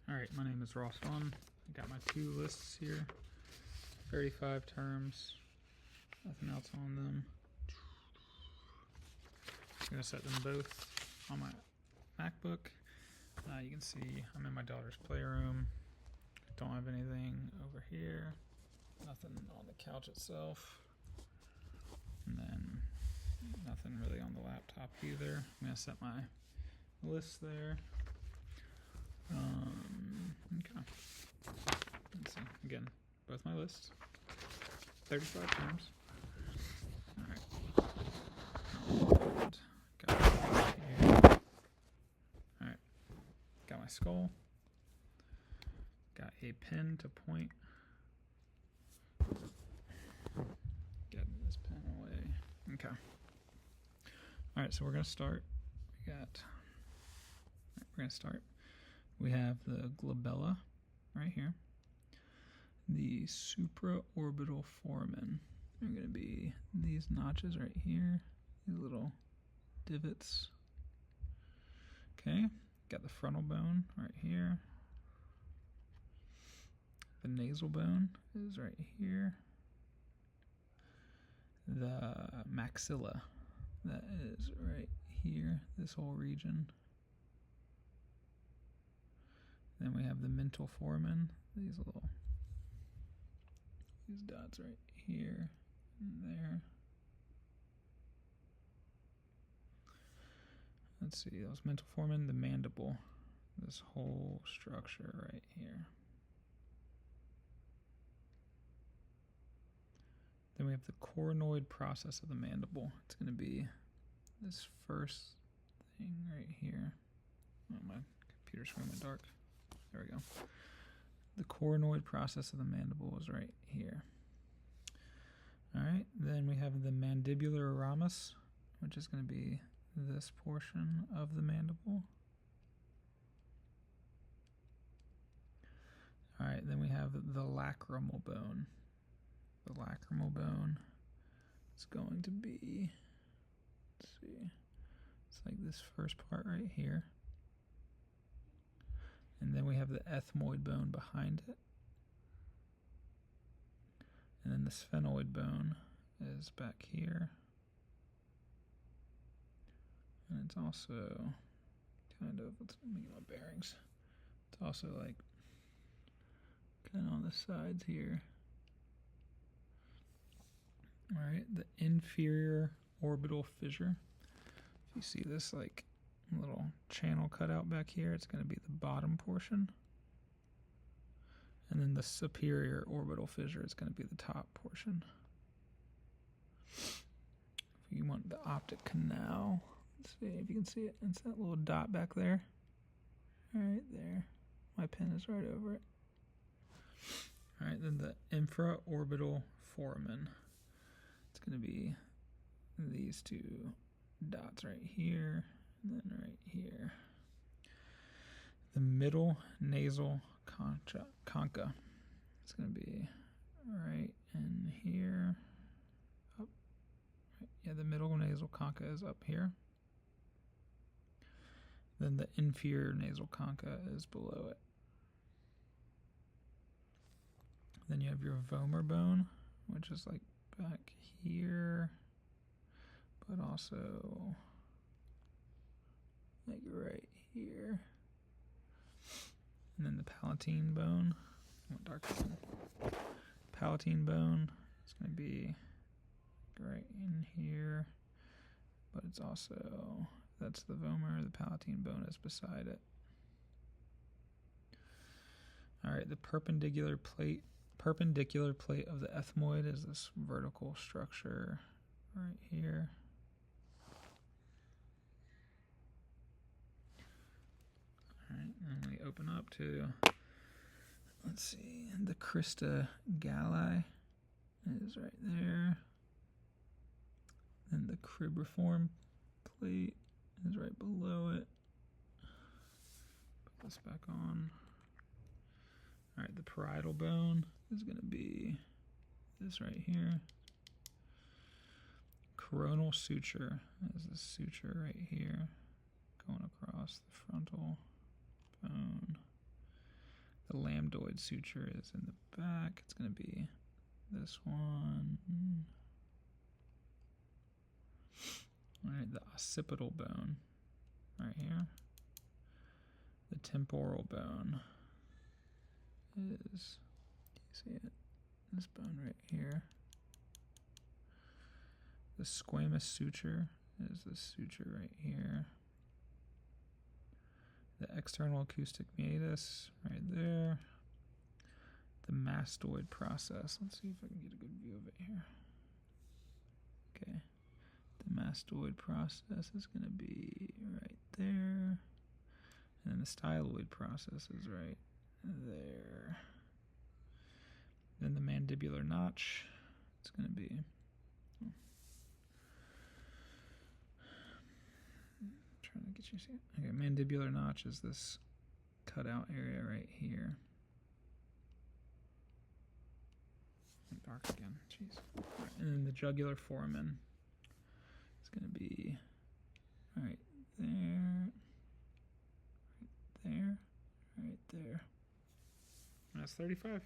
Alright, my name is Vaughn. I got my two lists here. 35 terms. Nothing else on them. I'm going to set them both on my MacBook. You can see I'm in my daughter's playroom. Don't have anything over here. Nothing on the couch itself. And then nothing really on the laptop either. I'm going to set my list there. Okay. Let's see. Again, both my lists. 35 terms. Alright. Got it here. Alright. Got my skull. Got a pen to point. Getting this pen away. Okay. Alright, so we're going to start. We have the glabella right here. The supraorbital foramen are going to be these notches right here, these little divots. Okay, got the frontal bone right here. The nasal bone is right here. The maxilla, that is right here, this whole region. Then we have the mental foramen, these dots right here and there. Let's see, those mental foramen, the mandible, this whole structure right here. Then we have the coronoid process of the mandible. It's going to be this first thing right here. Oh, my computer screen went dark. There we go. The coronoid process of the mandible is right here. Alright, then we have the mandibular ramus, which is going to be this portion of the mandible. Alright, then we have the lacrimal bone. The lacrimal bone is going to be, let's see, it's like this first part right here. And then we have the ethmoid bone behind it. And then the sphenoid bone is back here. And it's also kind of, let me get my bearings. It's also like kind of on the sides here. Alright, the inferior orbital fissure. If you see this like little channel cut out back here, it's going to be the bottom portion. And then the superior orbital fissure is going to be the top portion. If you want the optic canal, let's see if you can see it. It's that little dot back there. Right there. My pen is right over it. Alright, then the infraorbital foramen. It's going to be these two dots right here. And then right here, the middle nasal concha. It's going to be right in here. Up. Right. Yeah, the middle nasal concha is up here. Then the inferior nasal concha is below it. Then you have your vomer bone, which is like back here, but also like right here. And then the palatine bone. Palatine bone is going to be right in here, but it's also, that's the vomer, the palatine bone is beside it. Alright, the perpendicular plate of the ethmoid is this vertical structure right here. Alright, and we open up to, let's see, the crista galli is right there. And the cribriform plate is right below it. Put this back on. Alright, the parietal bone is going to be this right here. Coronal suture is this suture right here going across the frontal bone. The lambdoid suture is in the back. It's going to be this one. All right, the occipital bone right here. The temporal bone is, you see it? This bone right here. The squamous suture is this suture right here. The external acoustic meatus right there. The mastoid process. Let's see if I can get a good view of it here. Okay. The mastoid process is going to be right there. And then the styloid process is right there. Then the mandibular notch. It's going to be... trying to get you to see it. Okay, mandibular notch is this cutout area right here. Dark again, jeez. Right, and then the jugular foramen is going to be right there, right there, right there. And that's 35.